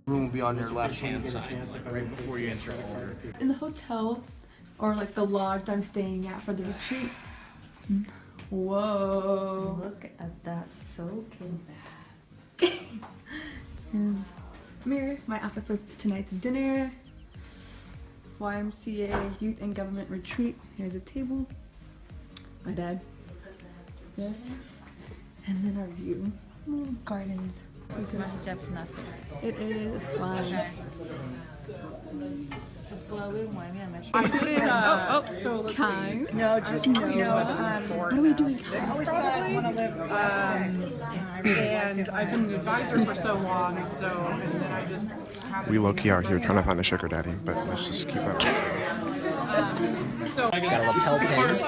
room will be on your left-hand side, like right before you enter order. In the hotel, or like the lodge that I'm staying at for the retreat. Whoa! Look at that soaking bath. Here's mirror, my outfit for tonight's dinner. YMCA Youth and Government Retreat. Here's a table. My dad. Yes. And then our view. Little gardens. So good. My hijab's not fixed. It is. It's fine. Well, we want me on my So kind. No, just no. What are we doing? And I've been an advisor for so long, and then I just have. We low-key out here trying to find a sugar daddy, but let's just keep that. So Got a lapel pins,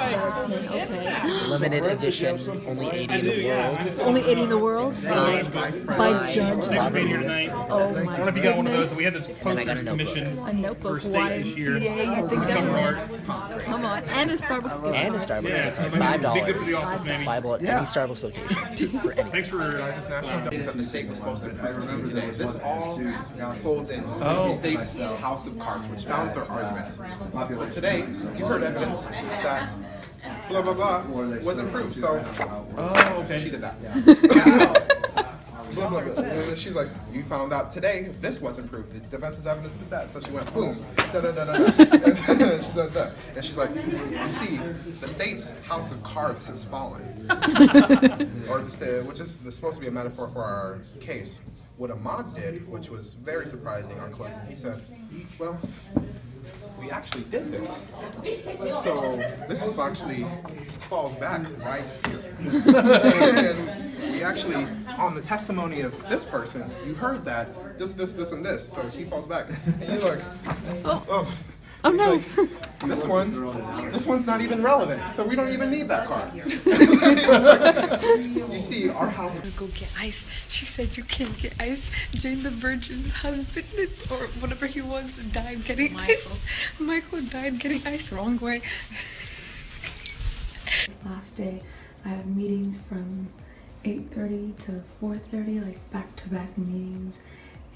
Okay. limited edition, only 80 in the world. Only 80 in the world. Signed By Judge. Robert here Lewis. tonight. Oh my I don't know if you got one of those. goodness. We had this And I got a posters notebook. commission A notebook. for state this year. YMCA Youth and Government. Come on. And a Starbucks gift And a card. Starbucks gift card, Big good for the $5. office, maybe. Bible at any Starbucks location for any. Thanks for Things that the state was supposed to prove to you today. This all folds in the state's house of cards, which founds their arguments. But today, you heard evidence that blah blah blah wasn't proved. So okay. she did that. Blah, blah, blah. And then she's like, you found out today this wasn't proved. The defense's evidence did that. So she went boom, da da da da. And she does that. And she's like, you see, the state's house of cards has fallen. Or which is supposed to be a metaphor for our case. What Ahmad did, which was very surprising on closing, he said, well, we actually did this. So this actually falls back right here. And we actually, on the testimony of this person, you heard that this, and this. So he falls back. And you're like, oh no. Like, this one's not even relevant. So we don't even need that card. You see, our house. Go get ice. She said you can't get ice. Jane the Virgin's husband, or whatever he was, died getting ice. Michael died getting ice. Wrong way. Last day, I have meetings from 8:30 to 4:30, like back-to-back meetings.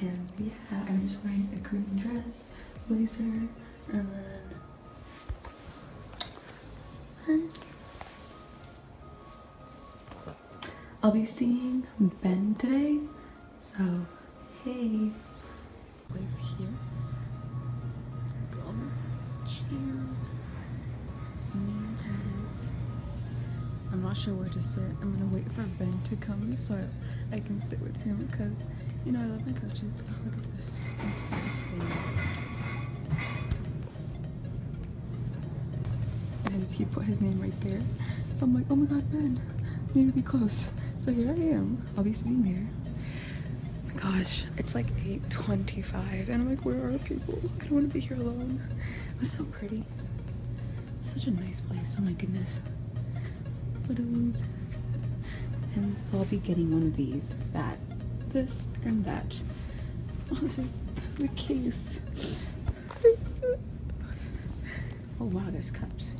And yeah, I'm just wearing a green dress, blazer, and then I'll be seeing Ben today, so hey. Place here. Some gloves, chairs, name tags. I'm not sure where to sit. I'm gonna wait for Ben to come so I can sit with him because, you know, I love my coaches. Oh, look at this. And he put his name right there. So I'm like, oh my god, Ben, I need to be close. So here I am. I'll be sitting there. Oh my gosh, it's like 8:25 and I'm like, where are people? I don't want to be here alone. It was so pretty. Such a nice place. Oh my goodness. Photos. And I'll be getting one of these. That, this, and that. Oh, this is the case. Oh wow, there's cups.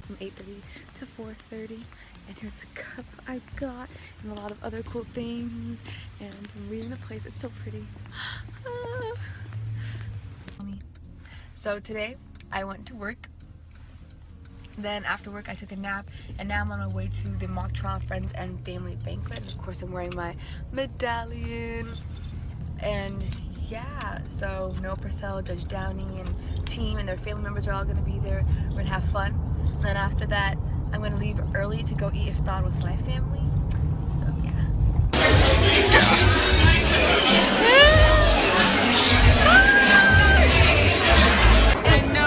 From 8:30 to 4:30, and here's a cup I got, and a lot of other cool things. And I'm leaving the place. It's so pretty. So today I went to work. Then after work I took a nap, and now I'm on my way to the mock trial friends and family banquet. And of course I'm wearing my medallion. And yeah, so Noah Purcell, Judge Downey, and team and their family members are all gonna be there. We're gonna have fun. And then after that, I'm gonna leave early to go eat iftar with my family. So yeah. I know.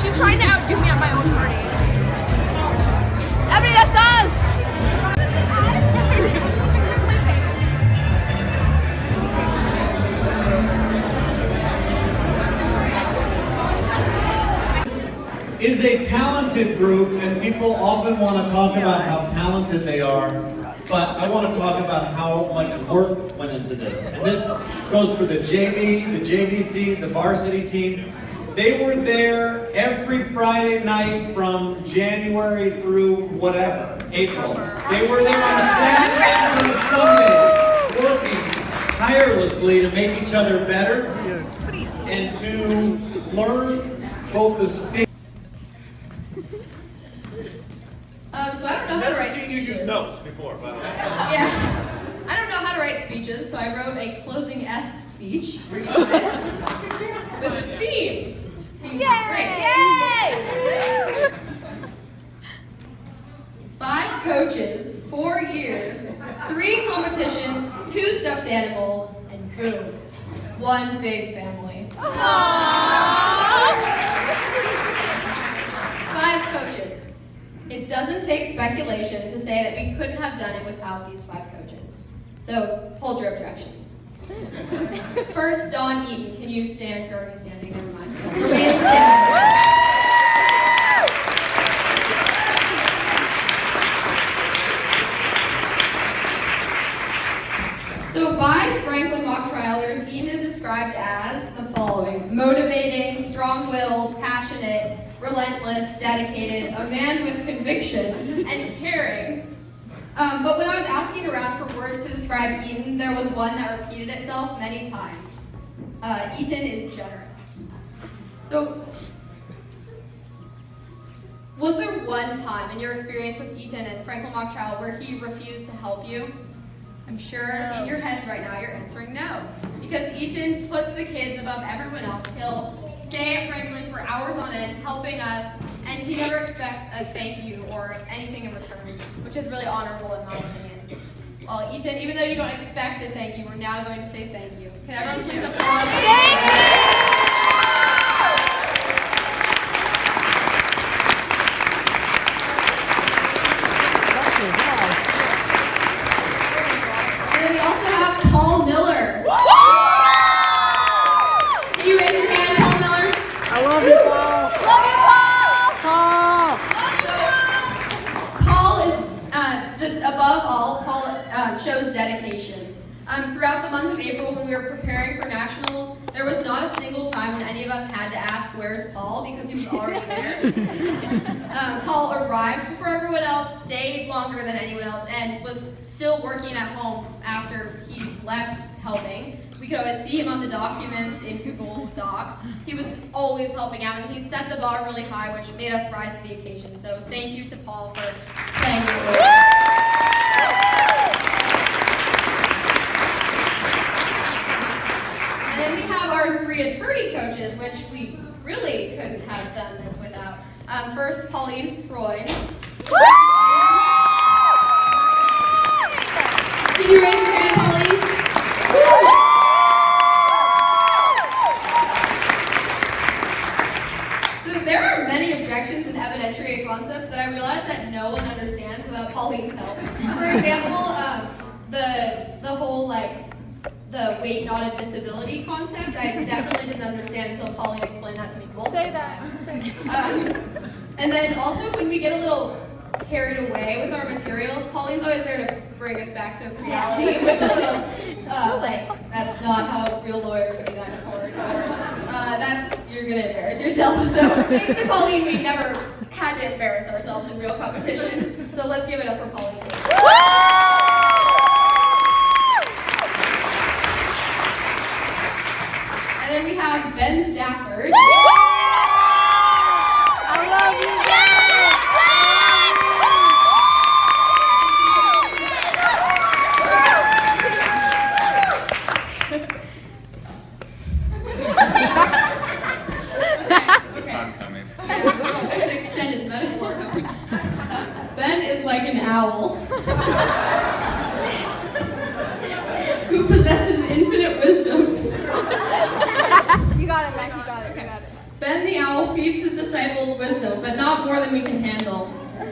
She's trying to outdo me at my own party. Everybody, that's us! Is a talented group, and people often want to talk about how talented they are, but I want to talk about how much work went into this. And this goes for the JV, the JVC, the varsity team. They were there every Friday night from January through whatever, April. They were there on Saturdays and Sundays, working tirelessly to make each other better and to learn both the state. So I don't know how to write speeches. You use notes before, by the way. Yeah. I don't know how to write speeches, so I wrote a closing-esque speech for you guys with a theme. This theme's great. Yay! 5 coaches, 4 years, 3 competitions, 2 stuffed animals, and boom, 1 big family. 5 coaches. It doesn't take speculation to say that we couldn't have done it without these 5 coaches. So, hold your objections. First, Dawn Eaton. Can you stand? You're already standing. Never mind. Remain standing. So, by Franklin mock trialers, Eaton is described as the following: motivating, strong-willed, passionate, relentless, dedicated, a man with conviction, and caring. But when I was asking around for words to describe Eaton, there was one that repeated itself many times. Eaton is generous. So, was there one time in your experience with Eaton and Franklin mock trial where he refused to help you? I'm sure in your heads right now you're answering no. Because Eaton puts the kids above everyone else. He'll stay at Franklin for hours on end helping us, and he never expects a thank you or anything in return, which is really honorable in my opinion. Well, Eaton, even though you don't expect a thank you, we're now going to say thank you. Can everyone please applaud? And then we also have Paul Miller. Can you raise your hand, Paul Miller? I love you, Paul. Love you, Paul! Paul is, above all, Paul shows dedication. Throughout the month of April, when we were preparing for nationals, there was not a single time when any of us had to ask, where's Paul? Because he was already there. Paul arrived before everyone else, stayed longer than anyone else, and was still working at home after he left helping. We could always see him on the documents in Google Docs. He was always helping out, and he set the bar really high, which made us rise to the occasion. So thank you to Paul for playing your role. And then we have our 3 attorney coaches, which we really couldn't have done this without. First, Pauline Freud. Can you raise your hand, Pauline? So there are many objections and evidentiary concepts that I realize that no one understands without Pauline's help. For example, the whole the weight not a disability concept, I definitely didn't understand until Pauline explained that to me multiple times. And then also when we get a little carried away with our materials, Pauline's always there to bring us back to reality with a little, that's not how real lawyers do that in court, or you're gonna embarrass yourself. So thanks to Pauline, we never had to embarrass ourselves in real competition. So let's give it up for Pauline. And then we have Ben Stafford. I love you, Ben! I'm coming. An extended metaphor. Ben is like an owl who possesses infinite wisdom. You got it, Mac. You got it. You got it. Ben the owl feeds his disciples wisdom, but not more than we can handle.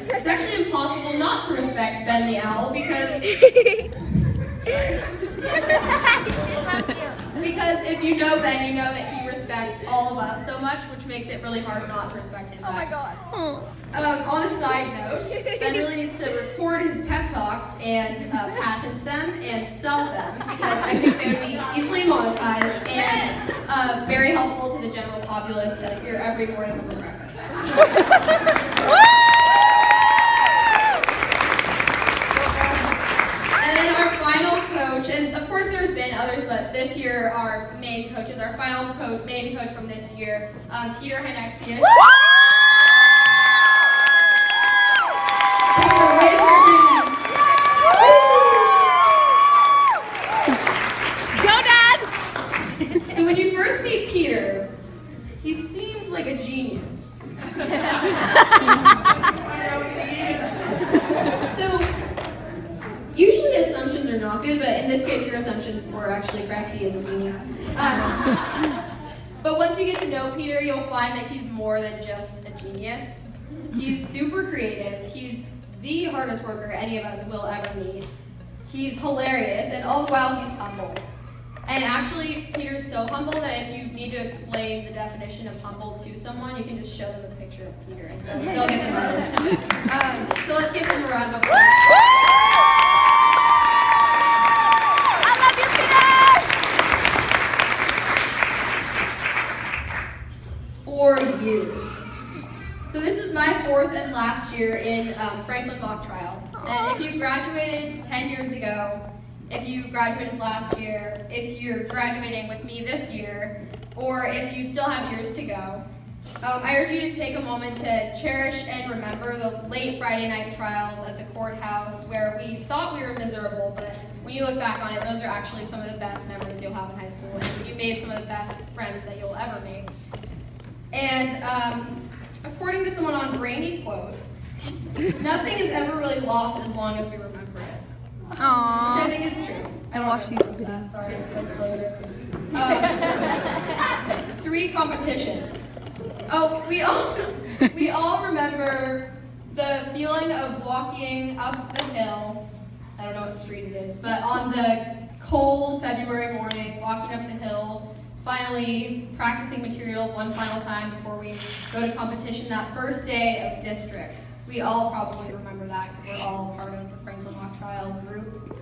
It's actually impossible not to respect Ben the owl because if you know Ben, you know that he respects respects all of us so much, which makes it really hard not to respect him. Oh my god. On a side note, Ben really needs to record his pep talks and patent them and sell them because I think they would be easily monetized and very helpful to the general populace to hear every morning over breakfast. And then our final coach, and of course there have been others, but this year our main coaches, our final coach, main coach from this year, Peter Hynexius. Go, Dad! So when you first meet Peter, he seems like a genius. So usually assumptions are not good, but in this case your assumptions were actually correct. He is a genius. But once you get to know Peter, you'll find that he's more than just a genius. He's super creative. He's the hardest worker any of us will ever meet. He's hilarious, and all the while he's humble. And actually, Peter's so humble that if you need to explain the definition of humble to someone, you can just show them a picture of Peter and they'll get the message. So let's give him a round of applause. I love you, Peter! 4 years. So this is my 4th and last year in Franklin mock trial. And if you graduated 10 years ago, if you graduated last year, if you're graduating with me this year, or if you still have years to go, I urge you to take a moment to cherish and remember the late Friday night trials at the courthouse where we thought we were miserable, but when you look back on it, those are actually some of the best memories you'll have in high school, and you made some of the best friends that you'll ever make. And according to someone on Brainy Quote, nothing is ever really lost as long as we remember it. Aww. Which I think is true. I watched YouTube videos. Sorry, that's really risky. 3 competitions. Oh, we all remember the feeling of walking up the hill. I don't know what street it is, but on the cold February morning, walking up the hill, finally practicing materials one final time before we go to competition that first day of districts. We all probably remember that because we're all part of the Franklin mock trial group.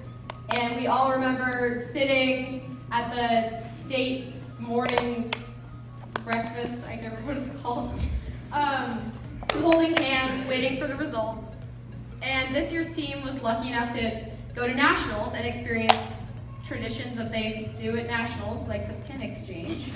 And we all remember sitting at the state morning breakfast, I can't remember what it's called, holding hands, waiting for the results. And this year's team was lucky enough to go to nationals and experience traditions that they do at nationals, like the pin exchange.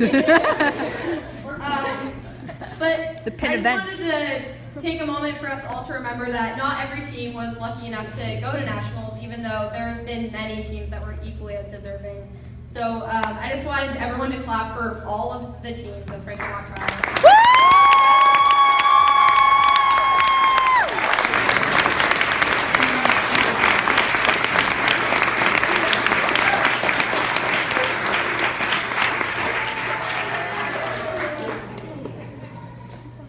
But The pin I event. just wanted to take a moment for us all to remember that not every team was lucky enough to go to nationals, even though there have been many teams that were equally as deserving. So I just wanted everyone to clap for all of the teams of Franklin mock trial.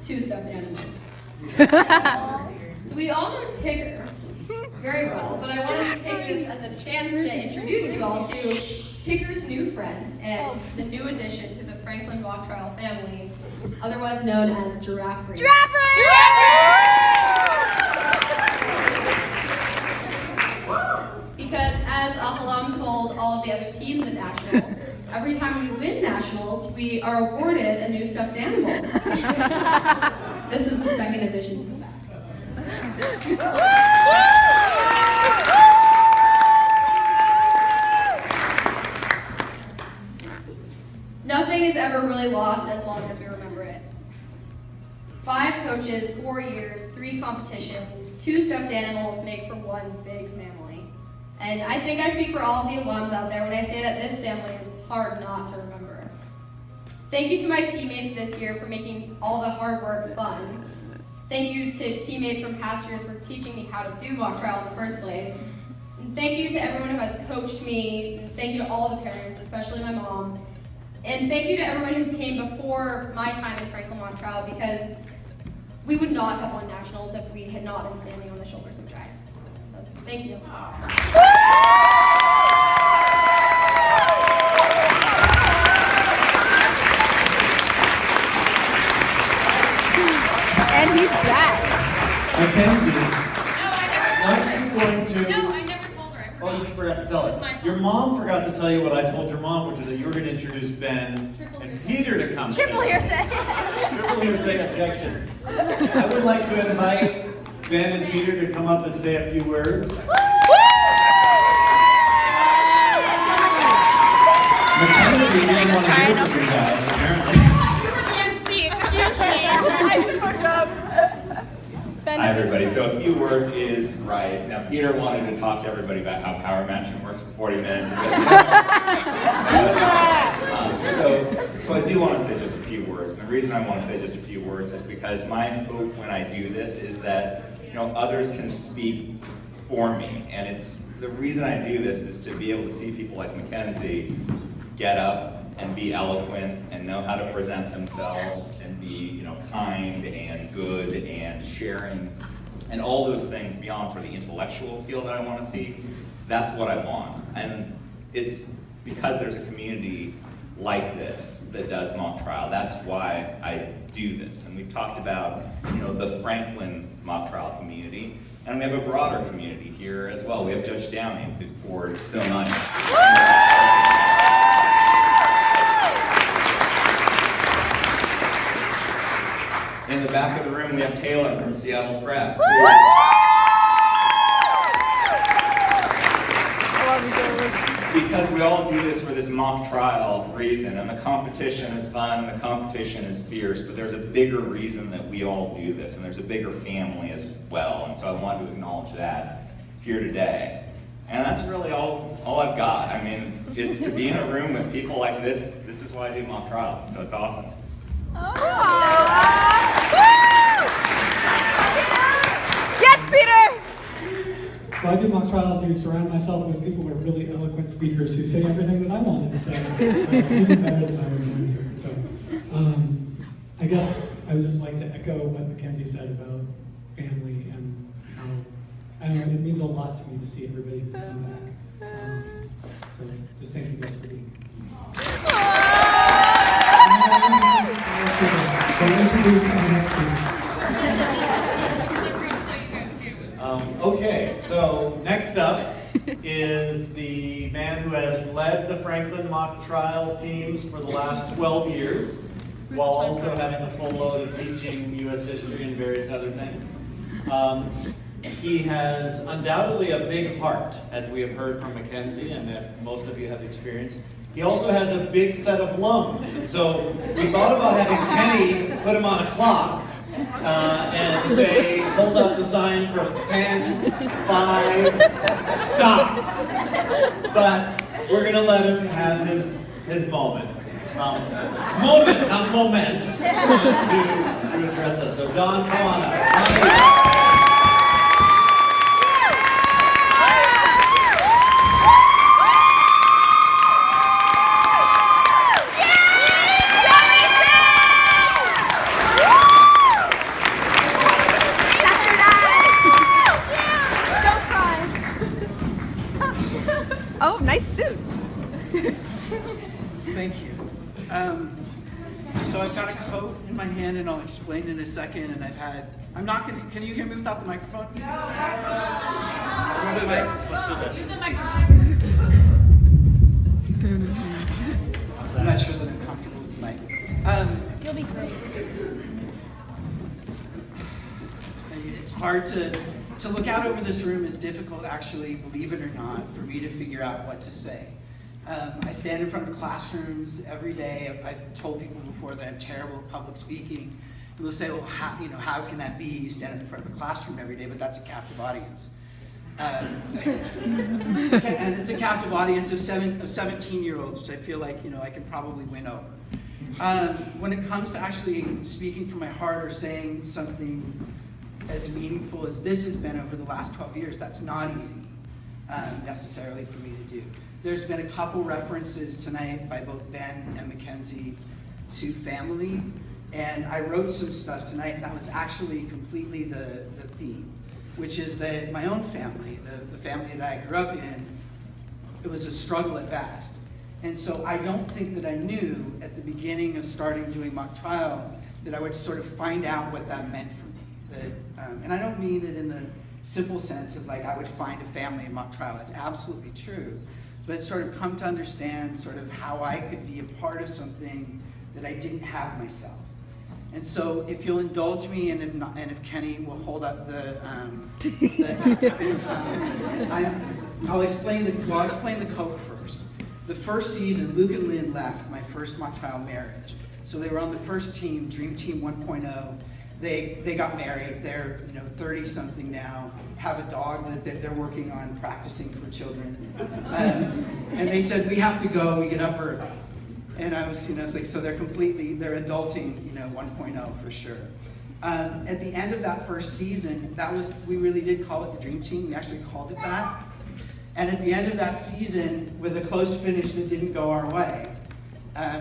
Two stuffed animals. So we all know Tigger very well, but I wanted to take this as a chance to introduce you all to Tigger's new friend and the new addition to the Franklin mock trial family, otherwise known as Giraffe Ring. Because as Ahalam told all of the other teams at nationals, every time we win nationals, we are awarded a new stuffed animal. This is the second edition of that. Nothing is ever really lost as long as we remember it. 5 coaches, 4 years, 3 competitions, 2 stuffed animals make for one big family. And I think I speak for all of the alums out there when I say that this family is hard not to remember. Thank you to my teammates this year for making all the hard work fun. Thank you to teammates from past years for teaching me how to do mock trial in the first place. And thank you to everyone who has coached me. And thank you to all the parents, especially my mom. And thank you to everyone who came before my time in Franklin mock trial, because we would not have won nationals if we had not been standing on the shoulders of giants. So, thank you. And he's back. Mackenzie, No, aren't you going to? No, I never told her. I forgot. Oh, you forgot to tell It was my her. fault. Your mom forgot to tell you what I told your mom, which is that you were going to introduce Ben and Peter to come. Triple today. hearsay. Triple hearsay objection. I would like to invite Ben and Peter to come up and say a few words. Mackenzie didn't want to hear from you guys, apparently. YMCA, excuse me. I fucked up. Hi everybody, so a few words is right. Now Peter wanted to talk to everybody about how power management works for 40 minutes. So I do want to say just a few words. And the reason I want to say just a few words is because my hope when I do this is that others can speak for me. And it's the reason I do this is to be able to see people like Mackenzie get up and be eloquent and know how to present themselves and be kind and good and sharing and all those things beyond sort of the intellectual skill that I want to see. That's what I want. And it's because there's a community like this that does mock trial. That's why I do this. And we've talked about the Franklin mock trial community, and we have a broader community here as well. We have Judge Downing, who's poured so much. In the back of the room, we have Taylor from Seattle Prep. Because we all do this for this mock trial reason, and the competition is fun, and the competition is fierce, but there's a bigger reason that we all do this, and there's a bigger family as well, and so I wanted to acknowledge that here today. And that's really all I've got. I mean, it's to be in a room with people like this. This is why I do mock trial, so it's awesome. Yes, Peter! So I do mock trial to surround myself with people who are really eloquent speakers who say everything that I wanted to say, even better than I was going to. So I guess I would just like to echo what Mackenzie said about family and how it means a lot to me to see everybody who's come back. So just thank you guys for being here. I'll introduce our next speaker. Okay, so next up is the man who has led the Franklin mock trial teams for the last 12 years, while also having a full load of teaching U.S. history and various other things. He has undoubtedly a big heart, as we have heard from Mackenzie, and that most of you have experienced. He also has a big set of lungs, and so we thought about having Kenny put him on a clock and say, hold up the sign for 10, 5, stop. But we're going to let him have his moment. Moment, not moments, to address us. So Don, come on up. Oh, nice suit. Thank you. So I've got a coat in my hand, and I'll explain in a second. And I'm not gonna. Can you hear me without the microphone? No. Use the microphone. I'm not sure that I'm comfortable with the mic. You'll be great. It's hard to look out over this room is difficult, actually, believe it or not, for me to figure out what to say. I stand in front of classrooms every day. I've told people before that I'm terrible at public speaking. And they'll say, well, how can that be? You stand in front of a classroom every day, but that's a captive audience. And it's a captive audience of 17-year-olds, which I feel like I can probably win over. When it comes to actually speaking from my heart or saying something as meaningful as this has been over the last 12 years, that's not easy necessarily for me to do. There's been a couple references tonight by both Ben and Mackenzie to family, and I wrote some stuff tonight, and that was actually completely the theme, which is that my own family, the family that I grew up in, it was a struggle at best. And so I don't think that I knew at the beginning of starting doing mock trial that I would sort of find out what that meant for me. and I don't mean it in the simple sense of like I would find a family in mock trial. That's absolutely true, but sort of come to understand sort of how I could be a part of something that I didn't have myself. And so, if you'll indulge me, and if not, and if Kenny will hold up I'll explain the code first. The first season, Luke and Lynn left my first mock trial marriage. So they were on the first team, Dream Team 1.0. They got married. They're 30 something now. Have a dog that they're working on practicing for children. And they said, we have to go. We get up early. And I was, it's like, so they're adulting, 1.0 for sure. At the end of that first season, we really did call it the Dream Team. We actually called it that. And at the end of that season, with a close finish that didn't go our way,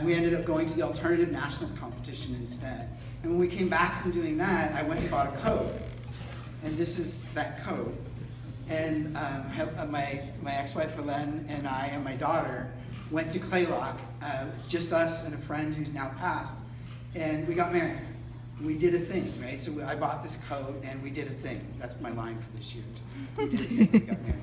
we ended up going to the Alternative Nationals competition instead. And when we came back from doing that, I went and bought a coat. And this is that coat. And my ex-wife, Helen, and I and my daughter went to Claylock, just us and a friend who's now passed, and we got married. We did a thing, right? So I bought this coat and we did a thing. That's my line for this year. We did a thing, we got married.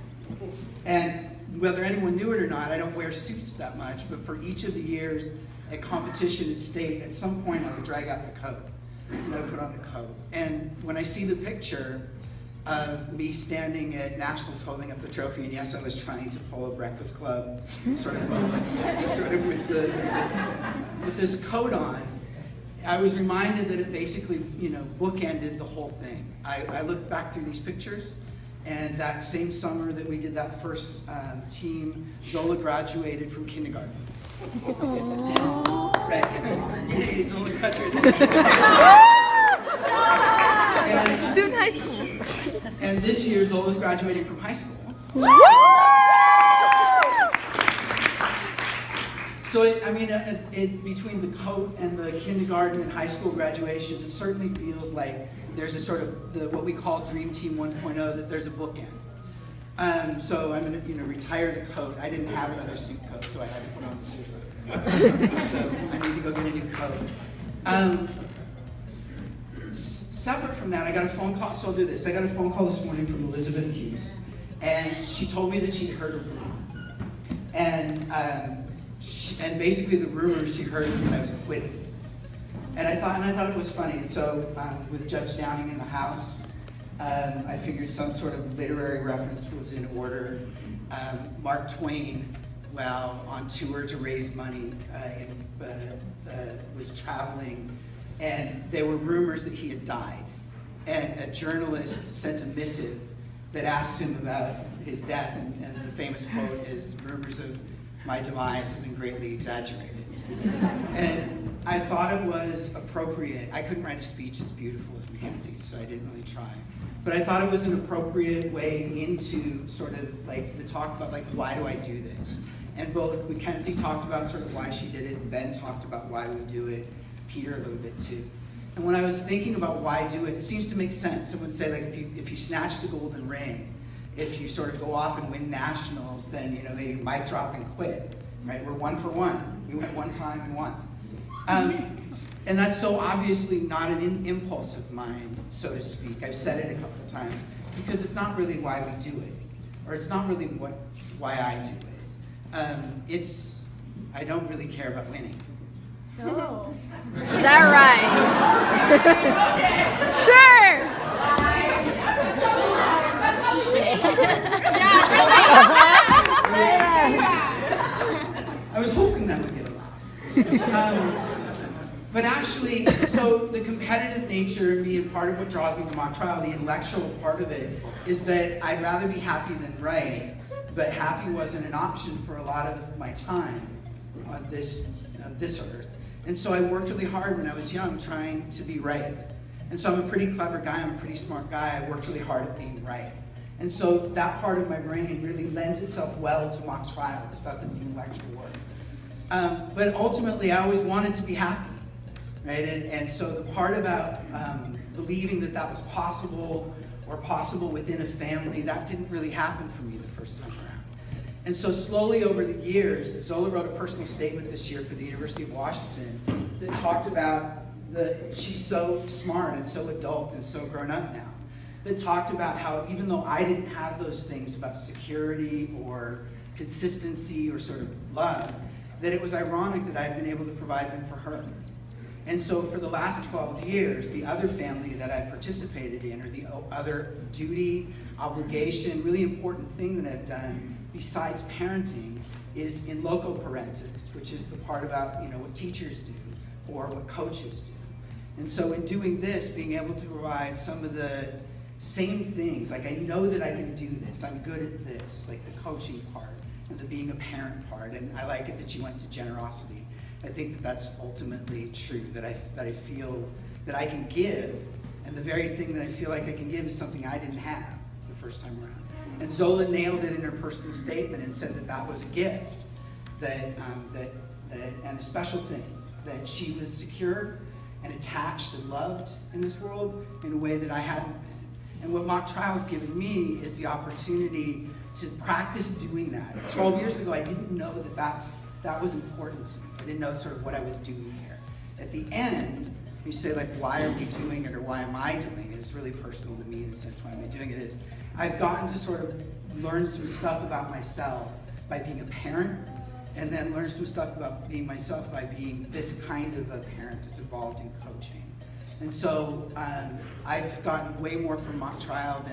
And whether anyone knew it or not, I don't wear suits that much, but for each of the years at competition at state, at some point I would drag out the coat. And I would put on the coat. And when I see the picture of me standing at nationals holding up the trophy, and yes, I was trying to pull a Breakfast Club sort of moment, sort of with this coat on, I was reminded that it basically, bookended the whole thing. I looked back through these pictures, and that same summer that we did that first team, Zola graduated from kindergarten. Right. Hey, Zola graduated. And soon high school. And this year, Zola's graduating from high school. So, between the coat and the kindergarten and high school graduations, it certainly feels like there's a sort of what we call Dream Team 1.0, that there's a bookend. So I'm going to retire the coat. I didn't have another suit coat, so I had to put on the suit. So I need to go get a new coat. Separate from that, I got a phone call, so I'll do this. I got a phone call this morning from Elizabeth Hughes, and she told me that she'd heard a rumor. And basically the rumor she heard was that I was quitting. And I thought it was funny. And so with Judge Downing in the house, I figured some sort of literary reference was in order. Mark Twain, while on tour to raise money, was traveling, and there were rumors that he had died. And a journalist sent a missive that asked him about his death, and the famous quote is, "Rumors of my demise have been greatly exaggerated." And I thought it was appropriate. I couldn't write a speech as beautiful as Mackenzie's, so I didn't really try. But I thought it was an appropriate way into sort of like the talk about like, why do I do this? And both Mackenzie talked about sort of why she did it, and Ben talked about why we do it, Peter a little bit too. And when I was thinking about why do it, it seems to make sense. Someone say like, if you snatch the golden ring, if you sort of go off and win nationals, then maybe you might drop and quit, right? We're 1 for 1. We went one time and won. And that's so obviously not an impulse of mine, so to speak. I've said it a couple of times, because it's not really why we do it, or it's not really why I do it. I don't really care about winning. Oh. Is that right? Sure. I was hoping that would get a laugh. But actually, so the competitive nature of me, and part of what draws me to mock trial, the intellectual part of it, is that I'd rather be happy than right, but happy wasn't an option for a lot of my time on this earth. And so I worked really hard when I was young trying to be right. And so I'm a pretty clever guy, I'm a pretty smart guy, I worked really hard at being right. And so that part of my brain really lends itself well to mock trial, the stuff that's intellectual work. But ultimately, I always wanted to be happy, right? And so the part about believing that was possible, or possible within a family, that didn't really happen for me the first time around. And so slowly over the years, Zola wrote a personal statement this year for the University of Washington that talked about she's so smart and so adult and so grown up now. that talked about how even though I didn't have those things about security or consistency or sort of love, that it was ironic that I'd been able to provide them for her. And so for the last 12 years, the other family that I participated in, or the other duty, obligation, really important thing that I've done besides parenting, is in loco parentis, which is the part about, you know, what teachers do or what coaches do. And so in doing this, being able to provide some of the same things, like I know that I can do this, I'm good at this, like the coaching part and the being a parent part, and I like it that you went to generosity. I think that that's ultimately true, that I feel that I can give, and the very thing that I feel like I can give is something I didn't have the first time around. And Zola nailed it in her personal statement and said that that was a gift, and a special thing, that she was secure and attached and loved in this world in a way that I hadn't been. And what mock trial's given me is the opportunity to practice doing that. 12 years ago, I didn't know that was important to me. I didn't know sort of what I was doing here. At the end, you say like, why are we doing it, or why am I doing it? It's really personal to me in the sense, why am I doing it? Is I've gotten to sort of learn some stuff about myself by being a parent, and then learn some stuff about being myself by being this kind of a parent that's involved in coaching. And so I've gotten way more from mock trial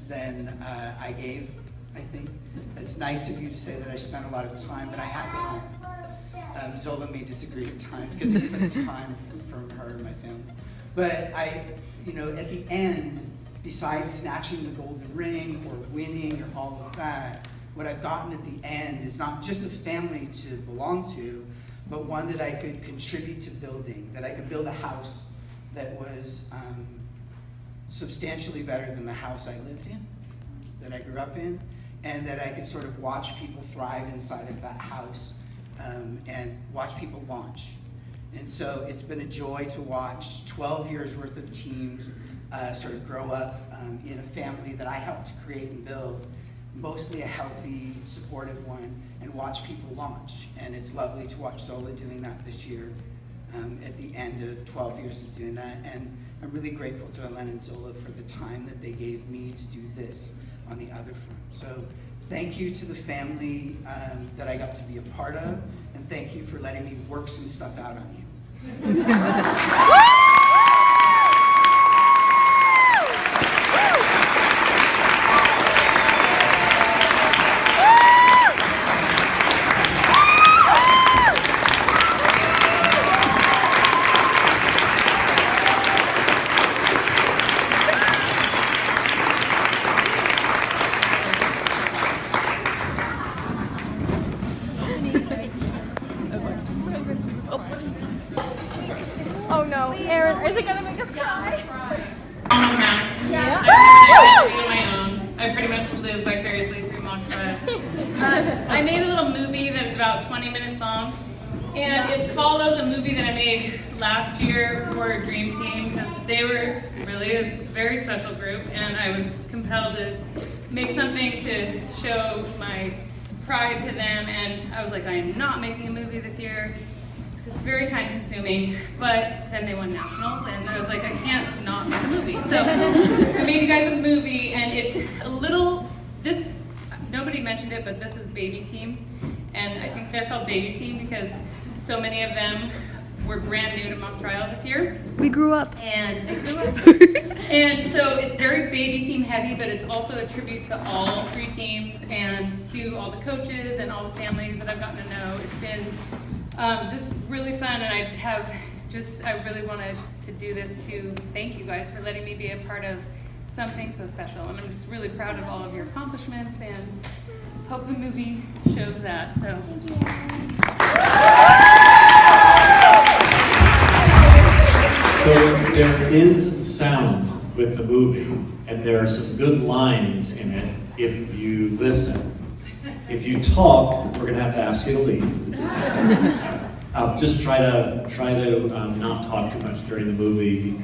than I gave, I think. It's nice of you to say that I spent a lot of time, but I had time. Zola may disagree at times because it took time from her and my family. But you know, at the end, besides snatching the golden ring or winning or all of that, what I've gotten at the end is not just a family to belong to, but one that I could contribute to building, that I could build a house that was substantially better than the house I lived in, that I grew up in, and that I could sort of watch people thrive inside of that house and watch people launch. And so it's been a joy to watch 12 years worth of teams sort of grow up in a family that I helped to create and build, mostly a healthy, supportive one, and watch people launch. And it's lovely to watch Zola doing that this year at the end of 12 years of doing that. And I'm really grateful to Ellen and Zola for the time that they gave me to do this on the other front. So thank you to the family that I got to be a part of, and thank you for letting me work some stuff out on you. Oh no, Aaron, is it gonna make us cry? Yeah. I pretty much live vicariously through mock trial. I made a little movie that is about 20 minutes long, and it follows a movie that I made last year for Dream Team, because they were really a very special group, and I was compelled to make something to show my pride to them, and I was like, I am not making a movie this year. It's very time consuming, but then they won nationals, and I was like, I can't not make a movie. So I made you guys a movie, and it's a little, nobody mentioned it, but this is Baby Team. And I think they're called Baby Team because so many of them were brand new to mock trial this year. We grew up. And they grew up. And so it's very Baby Team heavy, but it's also a tribute to all 3 teams and to all the coaches and all the families that I've gotten to know. It's been just really fun, and I really wanted to do this to thank you guys for letting me be a part of something so special. And I'm just really proud of all of your accomplishments, and hope the movie shows that. So. So there is sound with the movie, and there are some good lines in it if you listen. If you talk, we're gonna have to ask you to leave. Just try to not talk too much during the movie.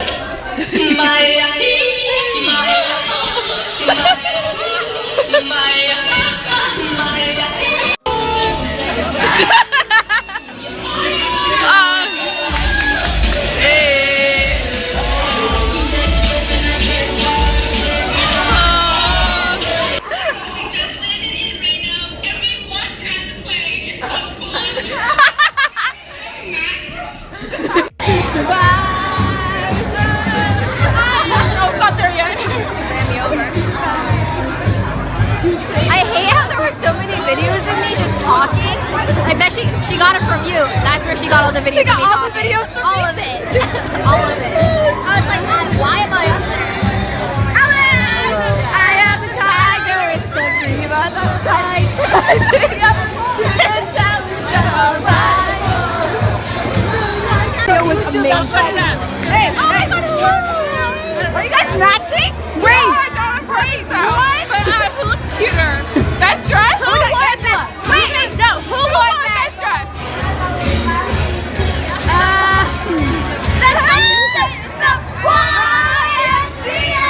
where she got all the videos of me talking. All of it. All of it. I was like, why am I up there? I am the tiger. It's something about the fight. Rising up to the challenge of right. It was amazing. Hey, oh my God, are you guys matching? Wait, wait, who looks cuter? Best dress? Who won best? Wait, no, who won best dress? The YMCA.